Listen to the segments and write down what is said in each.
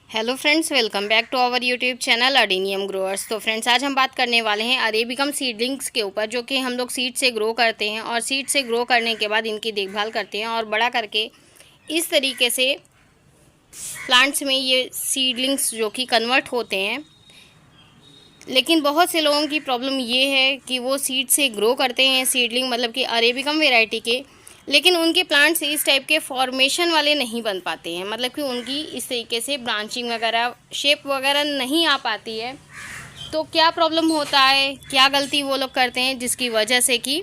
Hello friends, welcome back to our YouTube channel adenium growers. तो friends, आज हम बात करने वाले हैं अरेबिकम सीडलिंग्स के ऊपर, जो कि हम लोग सीड से ग्रो करते हैं और सीड से ग्रो करने के बाद इनकी देखभाल करते हैं और बड़ा करके इस तरीके से प्लांट्स में ये सीडलिंग्स जो कि कन्वर्ट होते हैं। लेकिन बहुत से लोगों की प्रॉब्लम ये है कि वो सीड से ग्रो करते हैं सीडलिंग, मतलब कि अरेबिकम वेराइटी के, लेकिन उनके प्लांट्स इस टाइप के फॉर्मेशन वाले नहीं बन पाते हैं, मतलब कि उनकी इस तरीके से ब्रांचिंग वगैरह, शेप वगैरह नहीं आ पाती है। तो क्या प्रॉब्लम होता है, क्या गलती वो लोग करते हैं जिसकी वजह से कि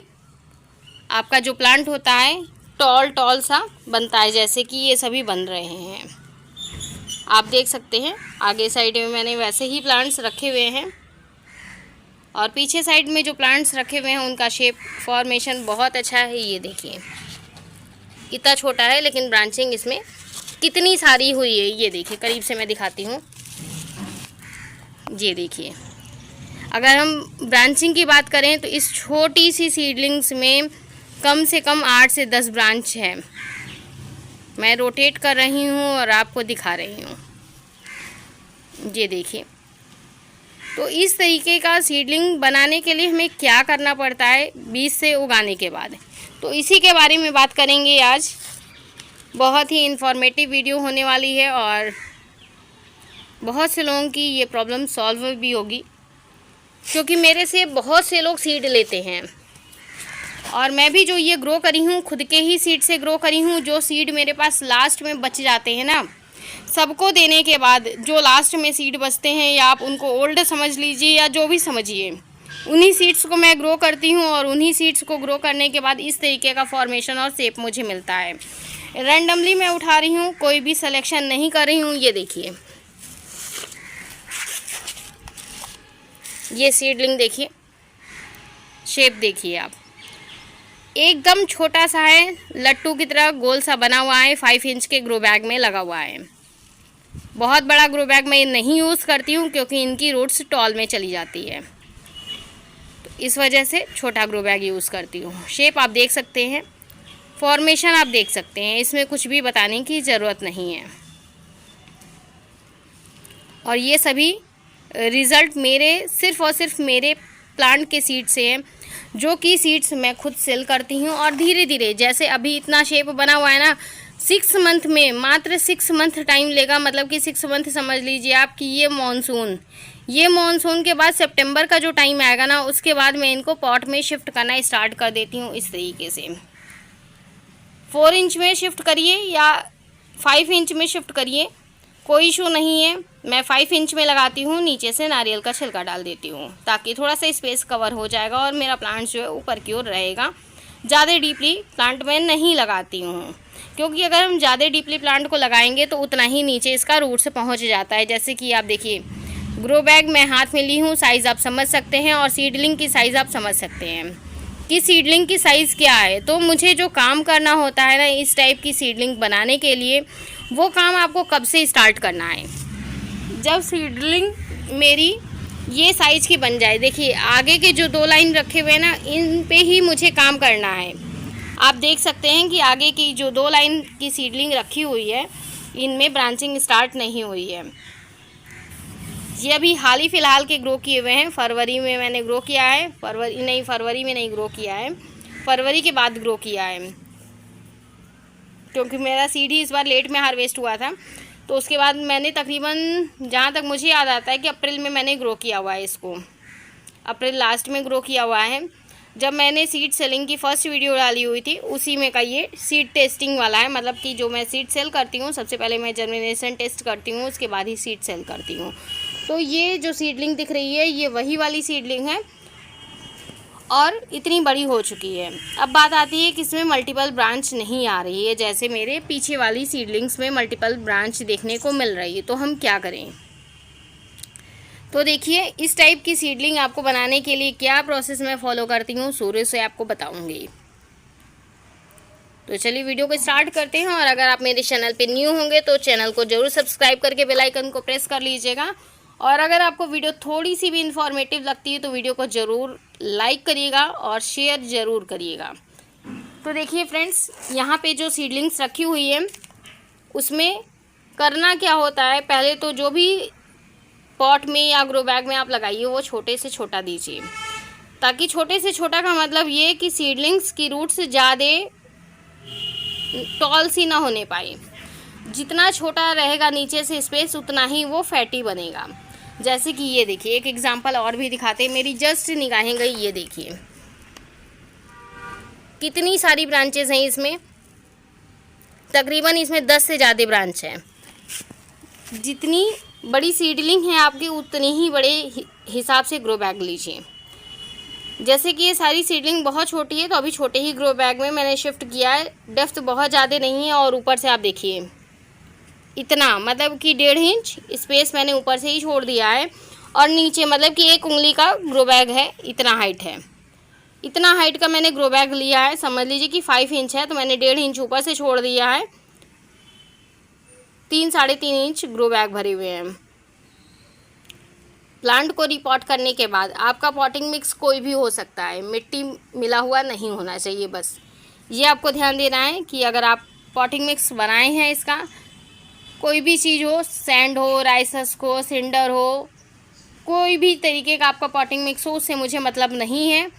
आपका जो प्लांट होता है टॉल टॉल सा बनता है, जैसे कि ये सभी बन रहे हैं। आप देख सकते हैं आगे साइड में मैंने वैसे ही प्लांट्स रखे हुए हैं और पीछे साइड में जो प्लांट्स रखे हुए हैं उनका शेप फॉर्मेशन बहुत अच्छा है। ये देखिए इतना छोटा है लेकिन ब्रांचिंग इसमें कितनी सारी हुई है। ये देखिए करीब से मैं दिखाती हूँ। ये देखिए, अगर हम ब्रांचिंग की बात करें तो इस छोटी सी सीडलिंग्स में कम से कम 8 से 10 ब्रांच है। मैं रोटेट कर रही हूँ और आपको दिखा रही हूँ। ये देखिए, तो इस तरीके का सीडलिंग बनाने के लिए हमें क्या करना पड़ता है बीज से उगाने के बाद, तो इसी के बारे में बात करेंगे आज। बहुत ही इन्फॉर्मेटिव वीडियो होने वाली है और बहुत से लोगों की ये प्रॉब्लम सॉल्व भी होगी, क्योंकि मेरे से बहुत से लोग सीड लेते हैं और मैं भी जो ये ग्रो करी हूँ खुद के ही सीड से ग्रो करी हूँ। जो सीड मेरे पास लास्ट में बच जाते हैं ना, सबको देने के बाद जो लास्ट में सीड बचते हैं, या आप उनको ओल्ड समझ लीजिए या जो भी समझिए, उन्हीं सीड्स को मैं ग्रो करती हूँ और उन्हीं सीड्स को ग्रो करने के बाद इस तरीके का फॉर्मेशन और शेप मुझे मिलता है। रैंडमली मैं उठा रही हूँ, कोई भी सिलेक्शन नहीं कर रही हूँ। ये देखिए, ये सीडलिंग देखिए, शेप देखिए आप, एकदम छोटा सा है, लट्टू की तरह गोल सा बना हुआ है। 5 इंच के ग्रो बैग में लगा हुआ है। बहुत बड़ा ग्रो बैग मैं नहीं यूज़ करती हूँ क्योंकि इनकी रूट्स टॉल में चली जाती है, तो इस वजह से छोटा ग्रो बैग यूज़ करती हूँ। शेप आप देख सकते हैं, फॉर्मेशन आप देख सकते हैं, इसमें कुछ भी बताने की ज़रूरत नहीं है। और ये सभी रिज़ल्ट मेरे सिर्फ़ और सिर्फ मेरे प्लांट के सीड से हैं, जो कि सीड्स मैं खुद सेल करती हूँ। और धीरे धीरे, जैसे अभी इतना शेप बना हुआ है ना, 6 मंथ में, मात्र 6 मंथ टाइम लेगा, मतलब कि 6 मंथ समझ लीजिए आप कि ये मॉनसून के बाद सितंबर का जो टाइम आएगा ना, उसके बाद मैं इनको पॉट में शिफ्ट करना स्टार्ट कर देती हूँ। इस तरीके से 4 इंच में शिफ्ट करिए या 5 इंच में शिफ्ट करिए, कोई इशू नहीं है। मैं 5 इंच में लगाती हूँ, नीचे से नारियल का छिलका डाल देती हूँ ताकि थोड़ा सा स्पेस कवर हो जाएगा और मेरा प्लांट जो है ऊपर की ओर रहेगा। ज़्यादा डीपली प्लांट में नहीं लगाती हूँ, क्योंकि अगर हम ज़्यादा डीपली प्लांट को लगाएंगे तो उतना ही नीचे इसका रूट से पहुँच जाता है। जैसे कि आप देखिए, ग्रो बैग मैं हाथ में ली हूँ, साइज़ आप समझ सकते हैं, और सीडलिंग की साइज़ आप समझ सकते हैं कि सीडलिंग की साइज़ क्या है। तो मुझे जो काम करना होता है ना इस टाइप की सीडलिंग बनाने के लिए, वो काम आपको कब से स्टार्ट करना है, जब सीडलिंग मेरी ये साइज़ की बन जाए। देखिए आगे के जो 2 लाइन रखे हुए हैं ना, इन पे ही मुझे काम करना है। आप देख सकते हैं कि आगे की जो 2 लाइन की सीडलिंग रखी हुई है, इनमें ब्रांचिंग स्टार्ट नहीं हुई है। ये अभी हाल ही फ़िलहाल के ग्रो किए हुए हैं। फरवरी में मैंने ग्रो किया है, फरवरी में नहीं ग्रो किया है, फरवरी के बाद ग्रो किया है, क्योंकि मेरा सीड ही इस बार लेट में हार्वेस्ट हुआ था। तो उसके बाद मैंने तकरीबन, जहाँ तक मुझे याद आता है कि अप्रैल में मैंने ग्रो किया हुआ है इसको, अप्रैल लास्ट में ग्रो किया हुआ है। जब मैंने सीड सेलिंग की फ़र्स्ट वीडियो डाली हुई थी, उसी में का ये सीड टेस्टिंग वाला है। मतलब कि जो मैं सीड सेल करती हूँ, सबसे पहले मैं जर्मिनेशन टेस्ट करती हूँ, उसके बाद ही सीड सेल करती हूँ। तो ये जो सीडलिंग दिख रही है, ये वही वाली सीडलिंग है और इतनी बड़ी हो चुकी है। अब बात आती है कि इसमें मल्टीपल ब्रांच नहीं आ रही है, जैसे मेरे पीछे वाली सीडलिंग्स में मल्टीपल ब्रांच देखने को मिल रही है। तो हम क्या करें? तो देखिए, इस टाइप की सीडलिंग आपको बनाने के लिए क्या प्रोसेस मैं फॉलो करती हूँ, शुरू से आपको बताऊँगी। तो चलिए वीडियो को स्टार्ट करते हैं। और अगर आप मेरे चैनल पे न्यू होंगे तो चैनल को ज़रूर सब्सक्राइब करके बेल आइकन को प्रेस कर लीजिएगा। और अगर आपको वीडियो थोड़ी सी भी इन्फॉर्मेटिव लगती है तो वीडियो को ज़रूर लाइक करिएगा और शेयर ज़रूर करिएगा। तो देखिए फ्रेंड्स, यहाँ पे जो सीडलिंग्स रखी हुई है उसमें करना क्या होता है, पहले तो जो भी पॉट में या ग्रो बैग में आप लगाइए वो छोटे से छोटा दीजिए, ताकि छोटे से छोटा का मतलब ये कि सीडलिंग्स की रूट्स ज़्यादा टॉल सी ना होने पाए। जितना छोटा रहेगा नीचे से स्पेस उतना ही वो फैटी बनेगा। जैसे कि ये देखिए, एक एग्जांपल और भी दिखाते हैं, मेरी जस्ट निगाहें गई, ये देखिए कितनी सारी ब्रांचेस हैं इसमें, तकरीबन इसमें 10 से ज़्यादा ब्रांच है। जितनी बड़ी सीडलिंग है आपकी उतनी ही बड़े हिसाब से ग्रो बैग लीजिए। जैसे कि ये सारी सीडलिंग बहुत छोटी है तो अभी छोटे ही ग्रो बैग में मैंने शिफ्ट किया है, डेप्थ बहुत ज़्यादा नहीं है और ऊपर से आप देखिए इतना, मतलब कि 1.5 इंच स्पेस मैंने ऊपर से ही छोड़ दिया है और नीचे मतलब कि 1 उंगली का ग्रो बैग है, इतना हाइट है। इतना हाइट का मैंने ग्रो बैग लिया है, समझ लीजिए कि 5 इंच है तो मैंने 1.5 इंच ऊपर से छोड़ दिया है। 3-3.5 इंच ग्रो बैग भरे हुए हैं। प्लांट को रिपॉट करने के बाद आपका पॉटिंग मिक्स कोई भी हो सकता है, मिट्टी मिला हुआ नहीं होना चाहिए। बस ये आपको ध्यान देना है कि अगर आप पॉटिंग मिक्स बनाए हैं, इसका कोई भी चीज़ हो, सैंड हो, राइस हस्क हो, सिंडर हो, कोई भी तरीके का आपका पॉटिंग मिक्स हो, उससे मुझे मतलब नहीं है।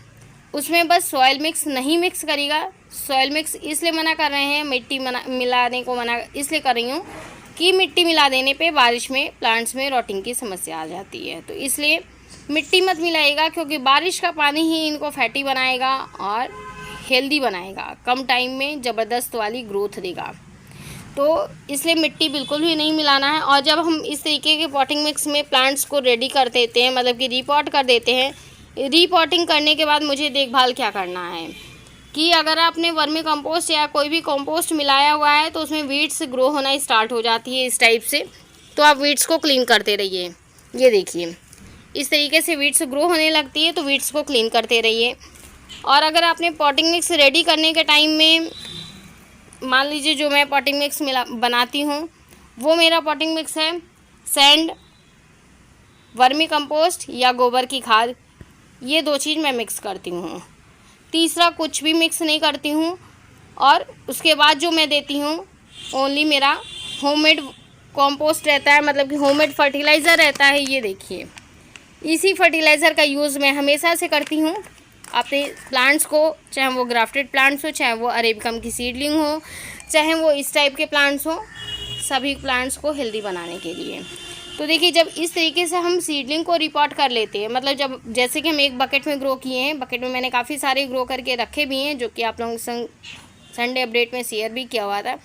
उसमें बस सॉइल मिक्स नहीं मिक्स करेगा। सॉइल मिक्स इसलिए मना कर रहे हैं, मिट्टी मिलाने को मना इसलिए कर रही हूँ कि मिट्टी मिला देने पे बारिश में प्लांट्स में रॉटिंग की समस्या आ जाती है, तो इसलिए मिट्टी मत मिलाइएगा, क्योंकि बारिश का पानी ही इनको फैटी बनाएगा और हेल्दी बनाएगा, कम टाइम में ज़बरदस्त वाली ग्रोथ देगा। तो इसलिए मिट्टी बिल्कुल भी नहीं मिलाना है। और जब हम इस तरीके के पॉटिंग मिक्स में प्लांट्स को रेडी कर देते हैं, मतलब कि रीपॉट कर देते हैं, रीपॉटिंग करने के बाद मुझे देखभाल क्या करना है कि अगर आपने वर्मी कंपोस्ट या कोई भी कंपोस्ट मिलाया हुआ है तो उसमें वीड्स ग्रो होना स्टार्ट हो जाती है इस टाइप से, तो आप वीड्स को क्लीन करते रहिए। ये देखिए इस तरीके से वीड्स ग्रो होने लगती है, तो वीड्स को क्लीन करते रहिए। और अगर आपने पॉटिंग मिक्स रेडी करने के टाइम में, मान लीजिए जो मैं पॉटिंग मिक्स बनाती हूँ वो मेरा पॉटिंग मिक्स है सैंड, वर्मी कंपोस्ट या गोबर की खाद, ये 2 चीज़ मैं मिक्स करती हूँ। तीसरा कुछ भी मिक्स नहीं करती हूँ। और उसके बाद जो मैं देती हूँ ओनली मेरा होममेड कंपोस्ट रहता है, मतलब कि होममेड फर्टिलाइज़र रहता है। ये देखिए इसी फर्टिलाइज़र का यूज़ मैं हमेशा से करती हूँ अपने प्लांट्स को, चाहे वो ग्राफ्टेड प्लांट्स हो, चाहे वो अरेबिकम की सीडलिंग हो, चाहे वो इस टाइप के प्लांट्स हो, सभी प्लांट्स को हेल्दी बनाने के लिए। तो देखिए जब इस तरीके से हम सीडलिंग को रिपॉट कर लेते हैं, मतलब जब जैसे कि हम एक बकेट में ग्रो किए हैं, बकेट में मैंने काफ़ी सारे ग्रो करके रखे भी हैं, जो कि आप लोगों के संडे अपडेट में शेयर भी किया हुआ था।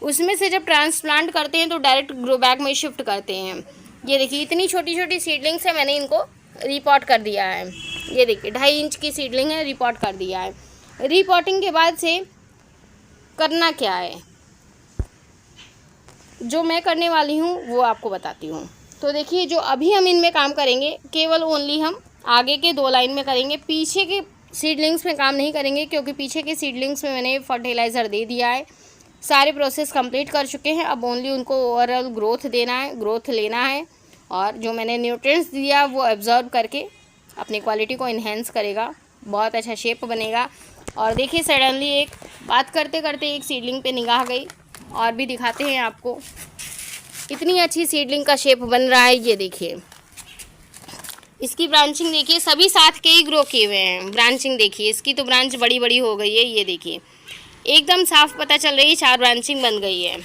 उसमें से जब ट्रांसप्लांट करते हैं तो डायरेक्ट ग्रो बैग में शिफ्ट करते हैं। ये देखिए इतनी छोटी छोटी सीडलिंग्स है, मैंने इनको रिपॉट कर दिया है। ये देखिए 2.5 इंच की सीडलिंग है, रिपॉट कर दिया है। रिपॉटिंग के बाद से करना क्या है, जो मैं करने वाली हूँ वो आपको बताती हूँ। तो देखिए जो अभी हम इनमें काम करेंगे केवल ओनली हम आगे के 2 लाइन में करेंगे, पीछे के सीडलिंग्स में काम नहीं करेंगे, क्योंकि पीछे के सीडलिंग्स में मैंने फर्टिलाइज़र दे दिया है, सारे प्रोसेस कंप्लीट कर चुके हैं। अब ओनली उनको ओवरऑल ग्रोथ देना है, ग्रोथ लेना है, और जो मैंने न्यूट्रिएंट्स दिया वो एब्जॉर्ब करके अपनी क्वालिटी को इन्हेंस करेगा, बहुत अच्छा शेप बनेगा। और देखिए सडनली एक बात करते करते एक सीडलिंग पे निगाह गई, और भी दिखाते हैं आपको। इतनी अच्छी सीडलिंग का शेप बन रहा है। ये देखिए इसकी ब्रांचिंग देखिए, सभी साथ के ही ग्रो किए हुए हैं। ब्रांचिंग देखिए, इसकी तो ब्रांच बड़ी बड़ी हो गई है। ये देखिए एकदम साफ पता चल रही है 4 ब्रांचिंग बन गई है।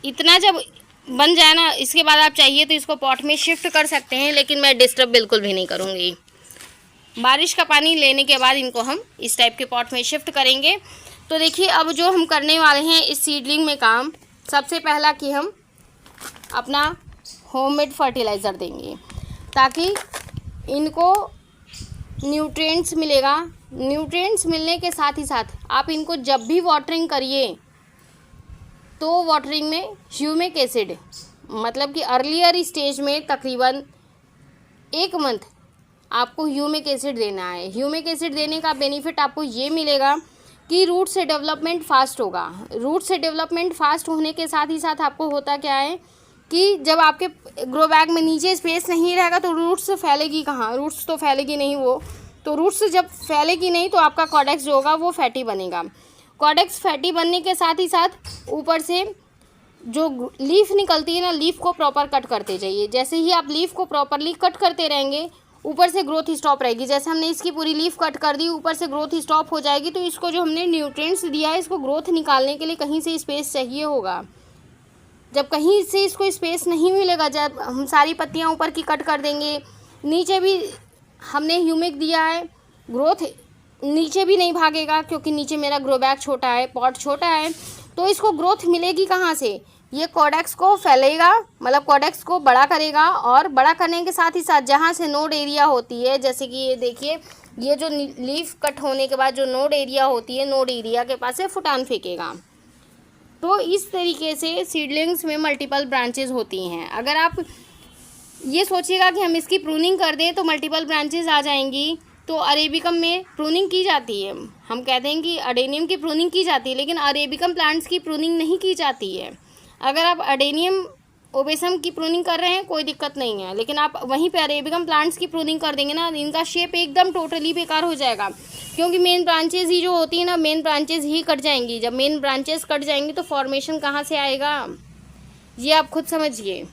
इतना जब बन जाए ना, इसके बाद आप चाहिए तो इसको पॉट में शिफ्ट कर सकते हैं, लेकिन मैं डिस्टर्ब बिल्कुल भी नहीं करूँगी। बारिश का पानी लेने के बाद इनको हम इस टाइप के पॉट में शिफ्ट करेंगे। तो देखिए अब जो हम करने वाले हैं इस सीडलिंग में काम, सबसे पहला कि हम अपना होममेड फर्टिलाइज़र देंगे, ताकि इनको न्यूट्रिएंट्स मिलेगा। न्यूट्रिएंट्स मिलने के साथ ही साथ आप इनको जब भी वाटरिंग करिए तो वाटरिंग में ह्यूमिक एसिड, मतलब कि अर्लियर स्टेज में तकरीबन 1 मंथ आपको ह्यूमिक एसिड देना है। ह्यूमिक एसिड देने का बेनिफिट आपको ये मिलेगा कि रूट से डेवलपमेंट फास्ट होगा। रूट से डेवलपमेंट फास्ट होने के साथ ही साथ आपको होता क्या है कि जब आपके ग्रो बैग में नीचे स्पेस नहीं रहेगा तो रूट्स फैलेगी कहाँ, रूट्स तो फैलेगी नहीं वो, तो रूट्स जब फैलेगी नहीं तो आपका कॉडेक्स जो होगा वो फैटी बनेगा। कॉडेक्स फैटी बनने के साथ ही साथ ऊपर से जो लीफ निकलती है ना, लीफ को प्रॉपर कट करते जाइए। जैसे ही आप लीफ को प्रॉपरली कट करते रहेंगे, ऊपर से ग्रोथ स्टॉप रहेगी। जैसे हमने इसकी पूरी लीफ कट कर दी, ऊपर से ग्रोथ स्टॉप हो जाएगी, तो इसको जो हमने न्यूट्रिएंट्स दिया है, इसको ग्रोथ निकालने के लिए कहीं से स्पेस चाहिए होगा। जब कहीं से इसको स्पेस नहीं मिलेगा, जब हम सारी पत्तियाँ ऊपर की कट कर देंगे, नीचे भी हमने ह्यूमिक दिया है, ग्रोथ नीचे भी नहीं भागेगा, क्योंकि नीचे मेरा ग्रो बैग छोटा है, पॉट छोटा है, तो इसको ग्रोथ मिलेगी कहाँ से? ये कॉडेक्स को फैलेगा, मतलब कॉडेक्स को बड़ा करेगा, और बड़ा करने के साथ ही साथ जहाँ से नोड एरिया होती है, जैसे कि ये देखिए, ये जो लीफ कट होने के बाद जो नोड एरिया होती है, नोड एरिया के पास से फुटान फेंकेगा। तो इस तरीके से सीडलिंग्स में मल्टीपल ब्रांचेज होती हैं। अगर आप ये सोचिएगा कि हम इसकी प्रूनिंग कर दें तो मल्टीपल ब्रांचेज आ जाएंगी, तो अरेबिकम में प्रूनिंग की जाती है। हम कहते हैं कि अडेनियम की प्रूनिंग की जाती है, लेकिन अरेबिकम प्लांट्स की प्रूनिंग नहीं की जाती है। अगर आप अडेनियम ओबेसम की प्रूनिंग कर रहे हैं कोई दिक्कत नहीं है, लेकिन आप वहीं पे अरेबिकम प्लांट्स की प्रूनिंग कर देंगे ना, इनका शेप एकदम टोटली बेकार हो जाएगा, क्योंकि मेन ब्रांचेज ही जो होती है ना, मेन ब्रांचेज ही कट जाएंगी। जब मेन ब्रांचेज कट जाएंगी तो फॉर्मेशन कहाँ से आएगा, ये आप खुद समझिए।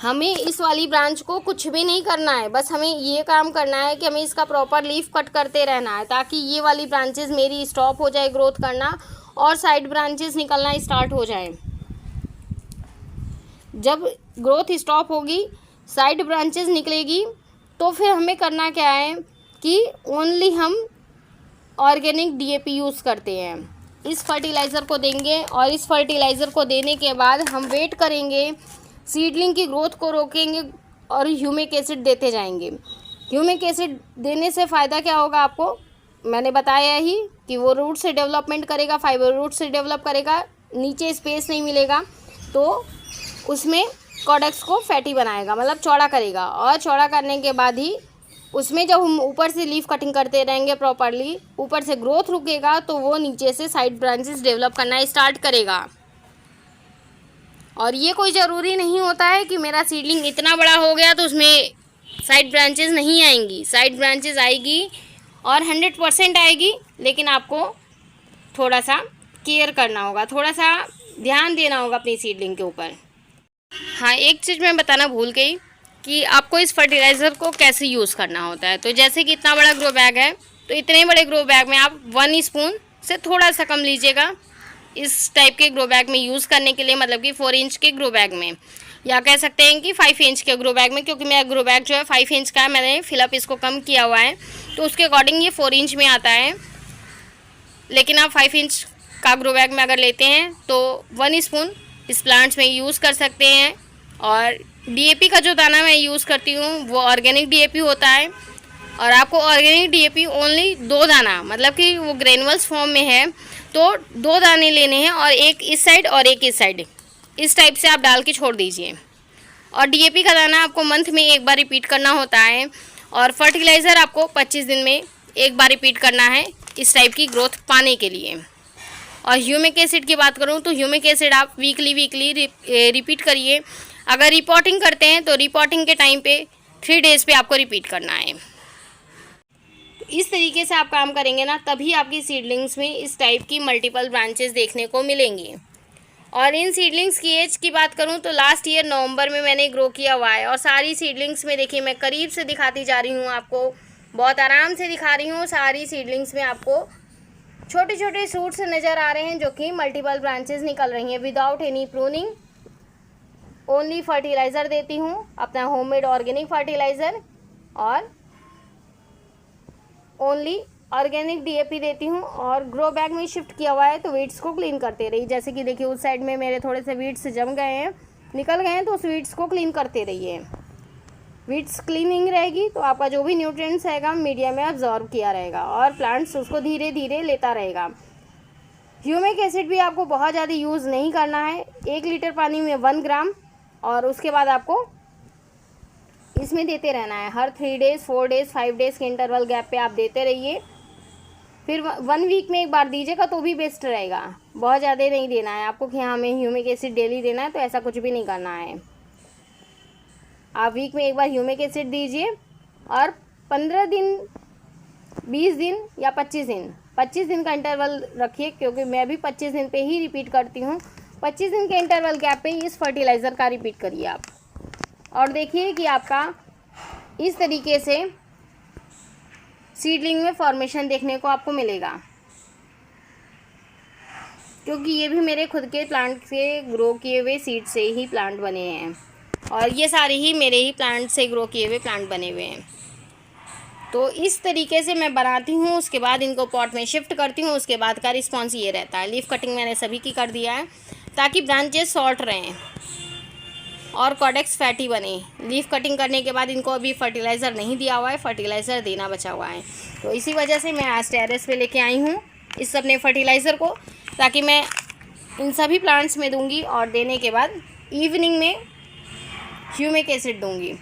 हमें इस वाली ब्रांच को कुछ भी नहीं करना है, बस हमें ये काम करना है कि हमें इसका प्रॉपर लीफ कट करते रहना है, ताकि ये वाली ब्रांचेस मेरी स्टॉप हो जाए ग्रोथ करना, और साइड ब्रांचेस निकलना स्टार्ट हो जाए। जब ग्रोथ स्टॉप होगी, साइड ब्रांचेस निकलेगी, तो फिर हमें करना क्या है कि ओनली हम ऑर्गेनिक डीएपी यूज़ करते हैं। इस फर्टिलाइज़र को देंगे, और इस फर्टिलाइज़र को देने के बाद हम वेट करेंगे, सीडलिंग की ग्रोथ को रोकेंगे और ह्यूमिक एसिड देते जाएंगे। ह्यूमिक एसिड देने से फ़ायदा क्या होगा आपको, मैंने बताया ही कि वो रूट से डेवलपमेंट करेगा, फाइबर रूट से डेवलप करेगा, नीचे स्पेस नहीं मिलेगा, तो उसमें कॉडेक्स को फैटी बनाएगा, मतलब चौड़ा करेगा, और चौड़ा करने के बाद ही उसमें जब हम ऊपर से लीफ कटिंग करते रहेंगे प्रॉपरली, ऊपर से ग्रोथ रुकेगा, तो वो नीचे से साइड ब्रांचेस डेवलप करना स्टार्ट करेगा। और ये कोई ज़रूरी नहीं होता है कि मेरा सीडलिंग इतना बड़ा हो गया तो उसमें साइड ब्रांचेस नहीं आएंगी। साइड ब्रांचेस आएगी और 100% आएगी, लेकिन आपको थोड़ा सा केयर करना होगा, थोड़ा सा ध्यान देना होगा अपनी सीडलिंग के ऊपर। हाँ, एक चीज़ मैं बताना भूल गई कि आपको इस फर्टिलाइज़र को कैसे यूज़ करना होता है। तो जैसे कि इतना बड़ा ग्रो बैग है, तो इतने बड़े ग्रो बैग में आप 1 स्पून से थोड़ा सा कम लीजिएगा इस टाइप के ग्रो बैग में यूज़ करने के लिए, मतलब कि 4 इंच के ग्रो बैग में, या कह सकते हैं कि 5 इंच के ग्रो बैग में, क्योंकि मेरा ग्रो बैग जो है 5 इंच का है, मैंने फिलअप इसको कम किया हुआ है, तो उसके अकॉर्डिंग ये 4 इंच में आता है। लेकिन आप 5 इंच का ग्रो बैग में अगर लेते हैं तो 1 स्पून इस प्लांट्स में यूज़ कर सकते हैं। और डीएपी का जो दाना मैं यूज़ करती हूँ वो ऑर्गेनिक डीएपी होता है, और आपको ऑर्गेनिक डीएपी ओनली 2 दाना, मतलब कि वो ग्रेनुअल्स फॉर्म में है, तो 2 दाने लेने हैं, और एक इस साइड और एक इस साइड, इस टाइप से आप डाल के छोड़ दीजिए। और डीएपी का दाना आपको मंथ में एक बार रिपीट करना होता है, और फर्टिलाइज़र आपको 25 दिन में एक बार रिपीट करना है इस टाइप की ग्रोथ पाने के लिए। और ह्यूमिक एसिड की बात करूँ तो ह्यूमिक एसिड आप वीकली रिपीट करिए। अगर रिपोर्टिंग करते हैं तो रिपोर्टिंग के टाइम पे 3 डेज़ पे आपको रिपीट करना है। इस तरीके से आप काम करेंगे ना, तभी आपकी सीडलिंग्स में इस टाइप की मल्टीपल ब्रांचेस देखने को मिलेंगी। और इन सीडलिंग्स की एज की बात करूं तो लास्ट ईयर नवंबर में मैंने ग्रो किया हुआ है, और सारी सीडलिंग्स में देखिए मैं करीब से दिखाती जा रही हूं आपको, बहुत आराम से दिखा रही हूं। सारी सीडलिंग्स में आपको छोटे छोटे शूट्स नज़र आ रहे हैं जो कि मल्टीपल ब्रांचेस निकल रही हैं without any pruning. Only fertiliser देती हूँ, अपना होममेड ऑर्गेनिक फर्टिलाइज़र, और ओनली ऑर्गेनिक डीएपी देती हूँ। और ग्रो बैग में शिफ्ट किया हुआ है तो वीड्स को क्लीन करते रहिए। जैसे कि देखिए उस साइड में मेरे थोड़े से वीड्स जम गए हैं, निकल गए हैं, तो उस वीड्स को क्लीन करते रहिए। वीड्स क्लीनिंग रहेगी तो आपका जो भी न्यूट्रिएंट्स रहेगा मीडिया में अब्जॉर्ब किया रहेगा, और प्लांट्स उसको धीरे धीरे लेता रहेगा। ह्यूमिक एसिड भी आपको बहुत ज़्यादा यूज़ नहीं करना है, 1 लीटर पानी में 1 ग्राम, और उसके बाद आपको इसमें देते रहना है। हर 3 डेज़ 4 डेज़ 5 डेज़ के इंटरवल गैप पे आप देते रहिए। फिर 1 वीक में एक बार दीजिएगा तो भी बेस्ट रहेगा। बहुत ज़्यादा नहीं देना है आपको कि हाँ हमें ह्यूमिक एसिड डेली देना है, तो ऐसा कुछ भी नहीं करना है। आप वीक में एक बार ह्यूमिक एसिड दीजिए, और 15 दिन 20 दिन या 25 दिन 25 दिन का इंटरवल रखिए, क्योंकि मैं भी 25 दिन पे ही रिपीट करती हूँ। 25 दिन के इंटरवल गैप पे इस फर्टिलाइज़र का रिपीट करिए आप, और देखिए कि आपका इस तरीके से सीडलिंग में फॉर्मेशन देखने को आपको मिलेगा, क्योंकि ये भी मेरे खुद के प्लांट से ग्रो किए हुए सीड से ही प्लांट बने हैं, और ये सारे ही मेरे ही प्लांट से ग्रो किए हुए प्लांट बने हुए हैं। तो इस तरीके से मैं बनाती हूँ, उसके बाद इनको पॉट में शिफ्ट करती हूँ। उसके बाद का रिस्पॉन्स ये रहता है। लीफ कटिंग मैंने सभी की कर दिया है ताकि ब्रांचेस शॉर्ट रहें और कॉडेक्स फैटी बने। लीफ कटिंग करने के बाद इनको अभी फर्टिलाइज़र नहीं दिया हुआ है, फर्टिलाइज़र देना बचा हुआ है। तो इसी वजह से मैं आज टेरेस पे लेके आई हूँ इस अपने फर्टिलाइज़र को, ताकि मैं इन सभी प्लांट्स में दूंगी और देने के बाद इवनिंग में ह्यूमिक एसिड दूंगी।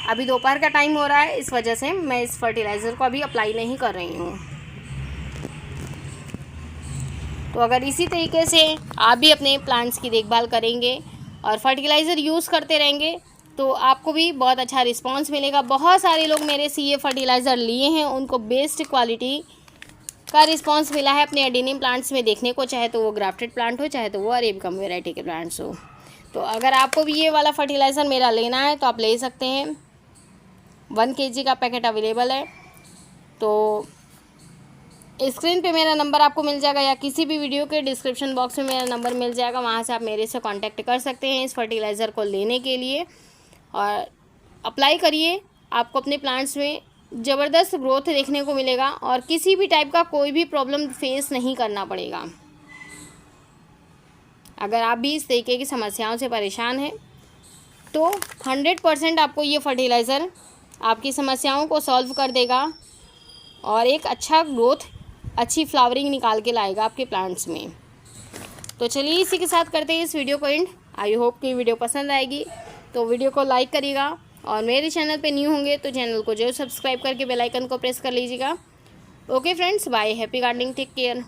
अभी दोपहर का टाइम हो रहा है, इस वजह से मैं इस फर्टिलाइज़र को अभी अप्लाई नहीं कर रही हूँ। तो अगर इसी तरीके से आप भी अपने प्लांट्स की देखभाल करेंगे और फर्टिलाइज़र यूज़ करते रहेंगे तो आपको भी बहुत अच्छा रिस्पांस मिलेगा। बहुत सारे लोग मेरे से ये फर्टिलाइज़र लिए हैं, उनको बेस्ट क्वालिटी का रिस्पांस मिला है अपने एडेनियम प्लांट्स में देखने को, चाहे तो वो ग्राफ्टेड प्लांट हो, चाहे तो वो अरेबिकम वैरायटी के प्लांट्स हो। तो अगर आपको भी ये वाला फर्टिलाइज़र मेरा लेना है तो आप ले सकते हैं। 1 kg का पैकेट अवेलेबल है। तो स्क्रीन पे मेरा नंबर आपको मिल जाएगा, या किसी भी वीडियो के डिस्क्रिप्शन बॉक्स में मेरा नंबर मिल जाएगा, वहाँ से आप मेरे से कांटेक्ट कर सकते हैं इस फर्टिलाइज़र को लेने के लिए। और अप्लाई करिए, आपको अपने प्लांट्स में ज़बरदस्त ग्रोथ देखने को मिलेगा और किसी भी टाइप का कोई भी प्रॉब्लम फेस नहीं करना पड़ेगा। अगर आप भी इस तरीके की समस्याओं से परेशान हैं तो 100% आपको ये फर्टिलाइज़र आपकी समस्याओं को सॉल्व कर देगा और एक अच्छा ग्रोथ, अच्छी फ्लावरिंग निकाल के लाएगा आपके प्लांट्स में। तो चलिए इसी के साथ करते हैं इस वीडियो को एंड। आई होप कि वीडियो पसंद आएगी, तो वीडियो को लाइक करिएगा और मेरे चैनल पे न्यू होंगे तो चैनल को जरूर सब्सक्राइब करके बेल आइकन को प्रेस कर लीजिएगा। Okay friends, bye, happy gardening, take care.